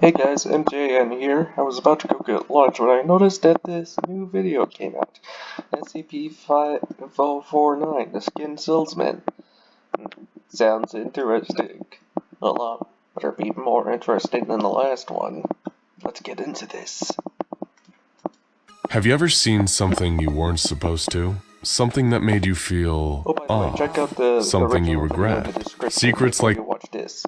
Hey guys, MJN here. I was about to go get lunch when I noticed that this new video came out. SCP-5049, the Skin Salesman. Sounds interesting. A lot better be more interesting than the last one. Let's get into this. Have you ever seen something you weren't supposed to? Something that made you feel by the way, check out the something you original video in regret. the description Secrets before like you watch this.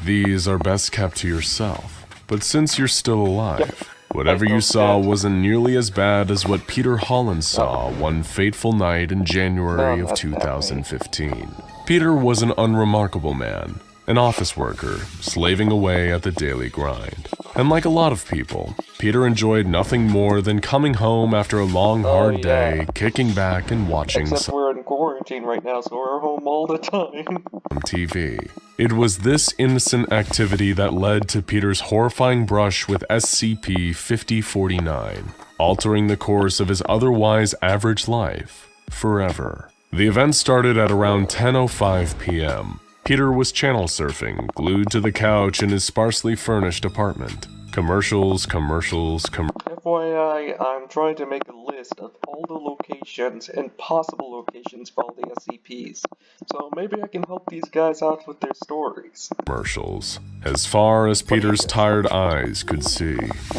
these are best kept to yourself. But since you're still alive, whatever you saw wasn't nearly as bad as what Peter Holland saw one fateful night in January of 2015. Peter was an unremarkable man, an office worker, slaving away at the daily grind. And like a lot of people, Peter enjoyed nothing more than coming home after a long, hard day, kicking back and watching Except we're in quarantine right now, so we're home all the time. TV. It was this innocent activity that led to Peter's horrifying brush with SCP-5049, altering the course of his otherwise average life forever. The event started at around 10:05 p.m. Peter was channel surfing, glued to the couch in his sparsely furnished apartment. Commercials. FYI, I'm trying to make a list of all the locations and possible locations for all the SCPs, so maybe I can help these guys out with their stories. Commercials. As far as Peter's tired eyes could see,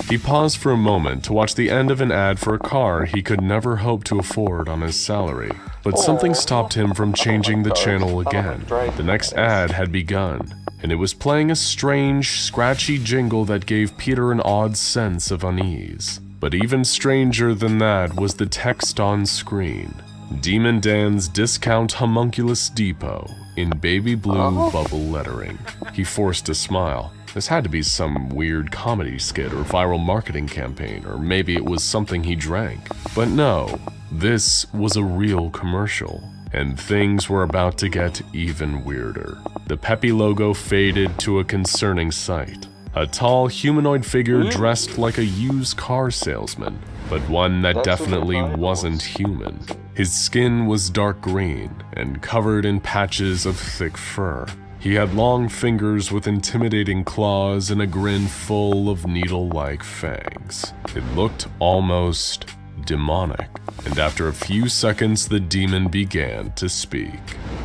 he paused for a moment to watch the end of an ad for a car he could never hope to afford on his salary. But something stopped him from changing the channel again. The next ad had begun, and it was playing a strange, scratchy jingle that gave Peter an odd sense of unease. But even stranger than that was the text on screen. Demon Dan's Discount Homunculus Depot, in baby blue bubble lettering. He forced a smile. This had to be some weird comedy skit or viral marketing campaign, or maybe it was something he drank. But no, this was a real commercial. And things were about to get even weirder. The peppy logo faded to a concerning sight. A tall humanoid figure dressed like a used car salesman, but one that definitely wasn't human. His skin was dark green and covered in patches of thick fur. He had long fingers with intimidating claws and a grin full of needle-like fangs. It looked almost demonic, and after a few seconds, the demon began to speak.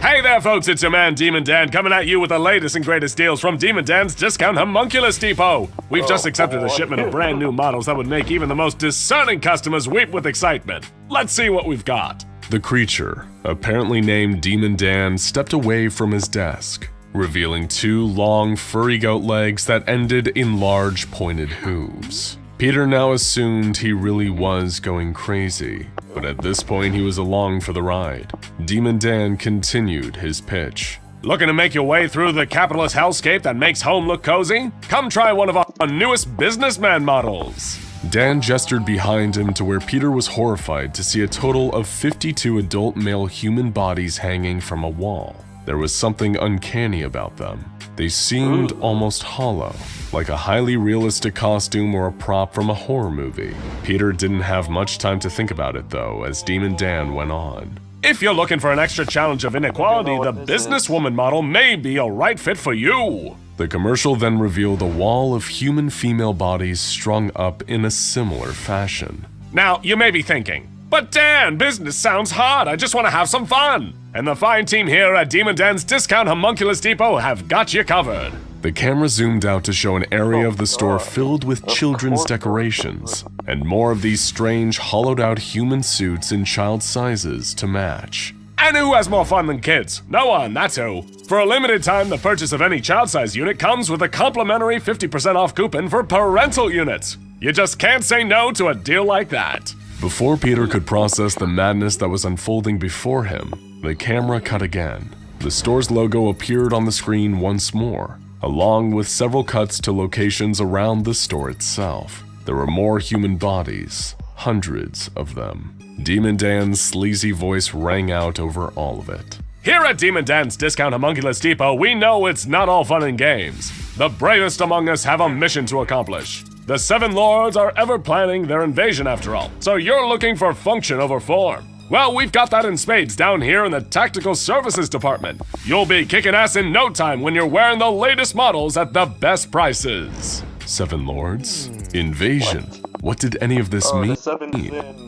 Hey there, folks, it's your man, Demon Dan, coming at you with the latest and greatest deals from Demon Dan's Discount Homunculus Depot. We've just accepted a shipment of brand new models that would make even the most discerning customers weep with excitement. Let's see what we've got. The creature, apparently named Demon Dan, stepped away from his desk, revealing two long, furry goat legs that ended in large, pointed hooves. Peter now assumed he really was going crazy, but at this point he was along for the ride. Demon Dan continued his pitch. Looking to make your way through the capitalist hellscape that makes home look cozy? Come try one of our newest businessman models. Dan gestured behind him to where Peter was horrified to see a total of 52 adult male human bodies hanging from a wall. There was something uncanny about them. They seemed almost hollow, like a highly realistic costume or a prop from a horror movie. Peter didn't have much time to think about it though, as Demon Dan went on. If you're looking for an extra challenge of inequality, the businesswoman model may be a right fit for you. The commercial then revealed a wall of human female bodies strung up in a similar fashion. Now, you may be thinking, but Dan, business sounds hard, I just want to have some fun. And the fine team here at Demon Dan's Discount Homunculus Depot have got you covered. The camera zoomed out to show an area of the store filled with children's decorations, and more of these strange, hollowed-out human suits in child sizes to match. And who has more fun than kids? No one, that's who. For a limited time, the purchase of any child-size unit comes with a complimentary 50% off coupon for parental units. You just can't say no to a deal like that. Before Peter could process the madness that was unfolding before him, the camera cut again. The store's logo appeared on the screen once more, along with several cuts to locations around the store itself. There were more human bodies, hundreds of them. Demon Dan's sleazy voice rang out over all of it. Here at Demon Dan's Discount Homunculus Depot, we know it's not all fun and games. The bravest among us have a mission to accomplish. The Seven Lords are ever planning their invasion after all, so you're looking for function over form. Well, we've got that in spades down here in the Tactical Services Department. You'll be kicking ass in no time when you're wearing the latest models at the best prices. Seven Lords? Invasion? What did any of this mean?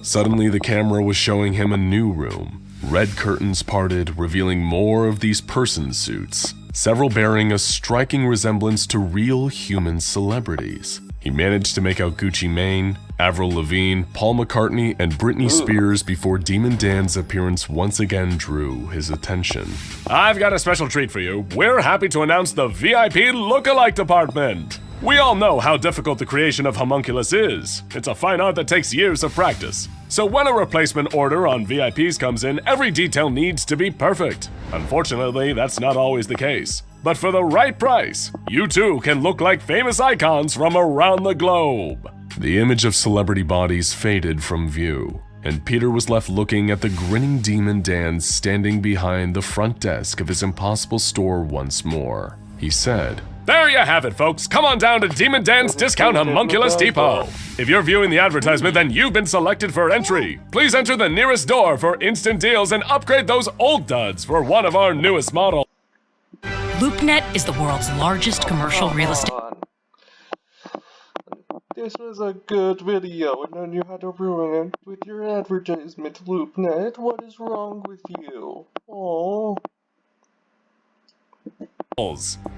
Suddenly, the camera was showing him a new room. Red curtains parted, revealing more of these person suits, several bearing a striking resemblance to real human celebrities. He managed to make out Gucci Mane, Avril Lavigne, Paul McCartney, and Britney Spears before Demon Dan's appearance once again drew his attention. I've got a special treat for you. We're happy to announce the VIP Lookalike Department. We all know how difficult the creation of homunculus is. It's a fine art that takes years of practice. So when a replacement order on VIPs comes in, every detail needs to be perfect. Unfortunately, that's not always the case. But for the right price, you too can look like famous icons from around the globe. The image of celebrity bodies faded from view, and Peter was left looking at the grinning Demon Dan standing behind the front desk of his impossible store once more. He said, "There you have it, folks. Come on down to Demon Dan's Discount Homunculus Depot. If you're viewing the advertisement, then you've been selected for entry. Please enter the nearest door for instant deals and upgrade those old duds for one of our newest models." LoopNet is the world's largest commercial real estate. This was a good video, and then you had to ruin it with your advertisement, LoopNet. What is wrong with you? Oh.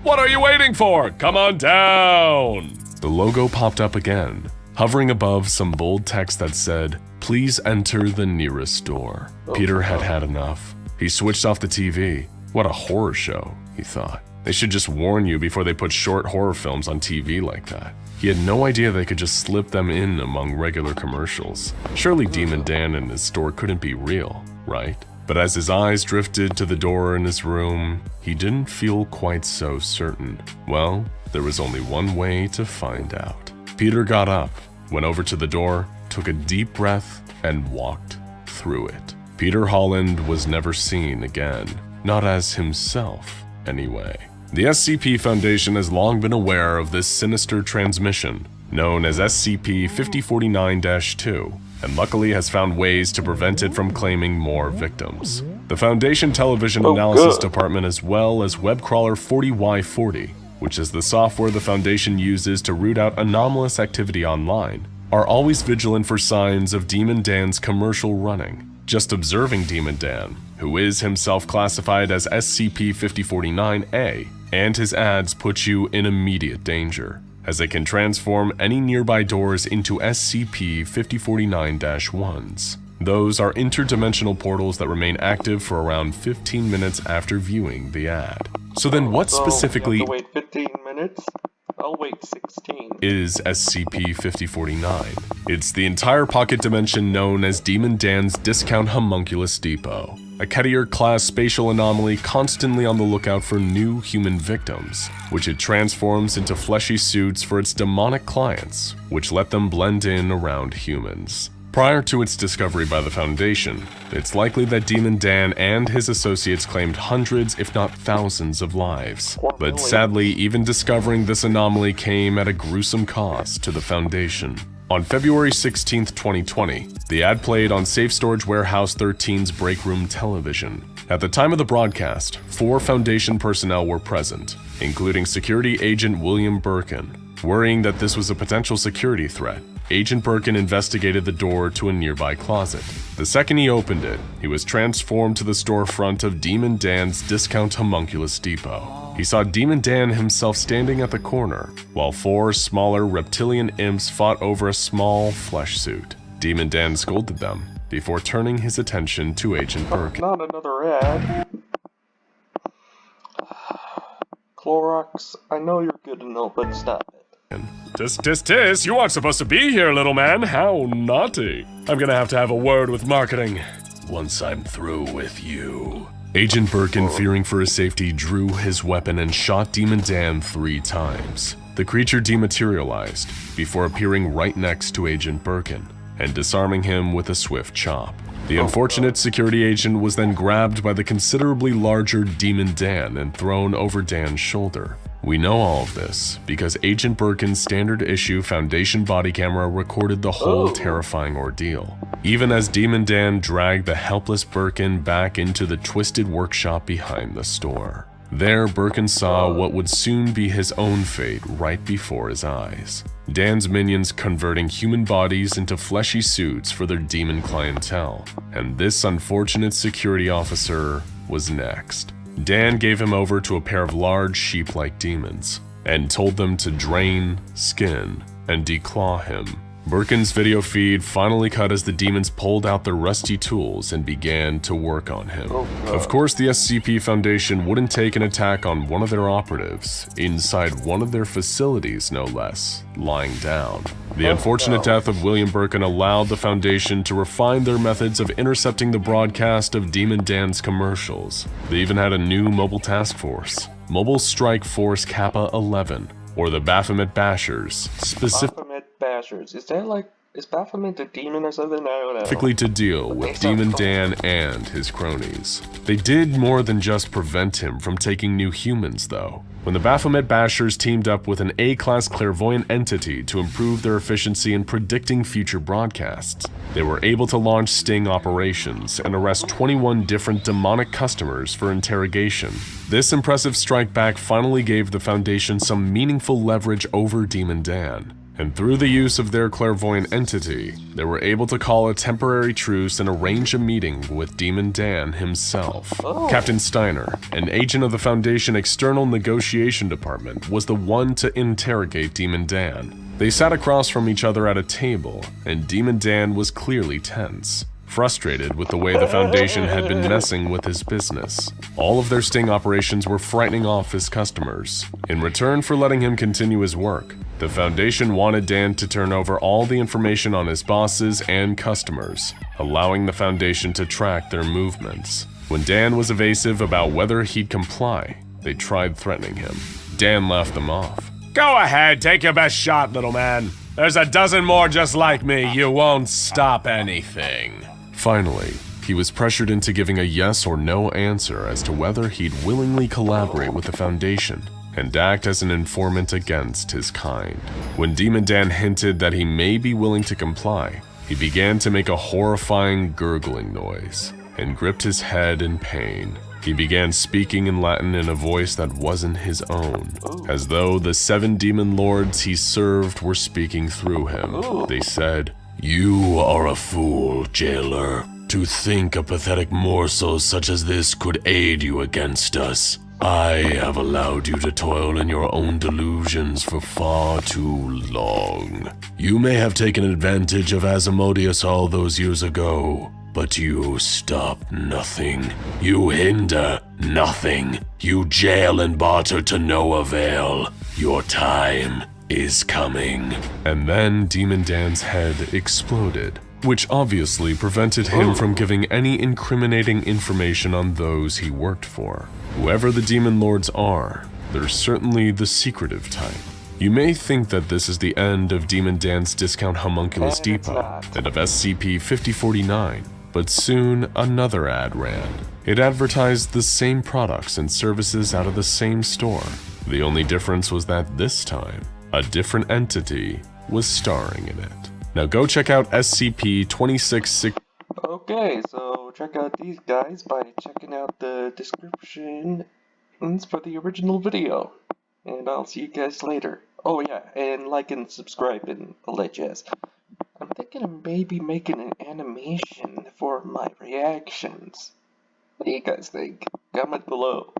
What are you waiting for? Come on down! The logo popped up again, hovering above some bold text that said, "Please enter the nearest door." Peter had had enough. He switched off the TV. What a horror show, he thought. They should just warn you before they put short horror films on TV like that. He had no idea they could just slip them in among regular commercials. Surely Demon Dan and his store couldn't be real, right? But as his eyes drifted to the door in his room, he didn't feel quite so certain. Well, there was only one way to find out. Peter got up, went over to the door, took a deep breath, and walked through it. Peter Holland was never seen again. Not as himself, anyway. The SCP Foundation has long been aware of this sinister transmission, known as SCP-5049-2, and luckily has found ways to prevent it from claiming more victims. The Foundation Television Analysis Department, as well as webcrawler 40Y40, which is the software the Foundation uses to root out anomalous activity online, are always vigilant for signs of Demon Dan's commercial running. Just observing Demon Dan, who is himself classified as SCP-5049-A, and his ads put you in immediate danger, as they can transform any nearby doors into SCP-5049-1s. Those are interdimensional portals that remain active for around 15 minutes after viewing the ad. So then what specifically you have to wait 15 minutes? I'll wait 16. Is SCP-5049? It's the entire pocket dimension known as Demon Dan's Discount Homunculus Depot, a Kettier-class spatial anomaly constantly on the lookout for new human victims, which it transforms into fleshy suits for its demonic clients, which let them blend in around humans. Prior to its discovery by the Foundation, it's likely that Demon Dan and his associates claimed hundreds, if not thousands, of lives. But sadly, even discovering this anomaly came at a gruesome cost to the Foundation. On February 16, 2020, the ad played on Safe Storage Warehouse 13's break room television. At the time of the broadcast, 4 Foundation personnel were present, including Security Agent William Birkin. Worrying that this was a potential security threat, Agent Birkin investigated the door to a nearby closet. The second he opened it, he was transformed to the storefront of Demon Dan's Discount Homunculus Depot. He saw Demon Dan himself standing at the corner, while 4 smaller reptilian imps fought over a small flesh suit. Demon Dan scolded them, before turning his attention to Agent Birkin. Not another ad. Clorox, I know you're good and all, but stop it. Tis, you aren't supposed to be here, little man. How naughty. I'm gonna have to have a word with marketing once I'm through with you. Agent Birkin, fearing for his safety, drew his weapon and shot Demon Dan 3 times. The creature dematerialized before appearing right next to Agent Birkin and disarming him with a swift chop. The unfortunate security agent was then grabbed by the considerably larger Demon Dan and thrown over Dan's shoulder. We know all of this because Agent Birkin's standard issue Foundation body camera recorded the whole terrifying ordeal, even as Demon Dan dragged the helpless Birkin back into the twisted workshop behind the store. There, Birkin saw what would soon be his own fate right before his eyes. Dan's minions converting human bodies into fleshy suits for their demon clientele, and this unfortunate security officer was next. Dan gave him over to a pair of large sheep-like demons, and told them to drain, skin, and declaw him. Birkin's video feed finally cut as the demons pulled out their rusty tools and began to work on him. Of course, the SCP Foundation wouldn't take an attack on one of their operatives, inside one of their facilities no less, lying down. The unfortunate death of William Birkin allowed the Foundation to refine their methods of intercepting the broadcast of Demon Dan's commercials. They even had a new mobile task force, Mobile Strike Force Kappa 11, or the Baphomet Bashers, Baphomet Bashers. Is Baphomet a demon or something? I don't know. Specifically to deal with Demon Dan and his cronies. They did more than just prevent him from taking new humans, though. When the Baphomet Bashers teamed up with an A-class clairvoyant entity to improve their efficiency in predicting future broadcasts, they were able to launch sting operations and arrest 21 different demonic customers for interrogation. This impressive strike back finally gave the Foundation some meaningful leverage over Demon Dan. And through the use of their clairvoyant entity, they were able to call a temporary truce and arrange a meeting with Demon Dan himself. Captain Steiner, an agent of the Foundation External Negotiation Department, was the one to interrogate Demon Dan. They sat across from each other at a table, and Demon Dan was clearly tense, frustrated with the way the Foundation had been messing with his business. All of their sting operations were frightening off his customers. In return for letting him continue his work, the Foundation wanted Dan to turn over all the information on his bosses and customers, allowing the Foundation to track their movements. When Dan was evasive about whether he'd comply, they tried threatening him. Dan laughed them off. Go ahead, take your best shot, little man. There's a dozen more just like me. You won't stop anything. Finally, he was pressured into giving a yes or no answer as to whether he'd willingly collaborate with the Foundation and act as an informant against his kind. When Demon Dan hinted that he may be willing to comply, he began to make a horrifying gurgling noise and gripped his head in pain. He began speaking in Latin in a voice that wasn't his own, as though the 7 demon lords he served were speaking through him. They said, "You are a fool, jailer, to think a pathetic morsel such as this could aid you against us. I have allowed you to toil in your own delusions for far too long. You may have taken advantage of Asmodeus all those years ago, but you stop nothing. You hinder nothing. You jail and barter to no avail. Your time is coming." And then Demon Dan's head exploded, which obviously prevented him from giving any incriminating information on those he worked for. Whoever the Demon Lords are, they're certainly the secretive type. You may think that this is the end of Demon Dan's Discount Homunculus Depot and of SCP-5049, but soon another ad ran. It advertised the same products and services out of the same store. The only difference was that this time, a different entity was starring in it. Now go check out SCP-2660. Okay, so check out these guys by checking out the descriptions for the original video. And I'll see you guys later. Oh yeah, and like and subscribe and all that jazz. I'm thinking of maybe making an animation for my reactions. What do you guys think? Comment below.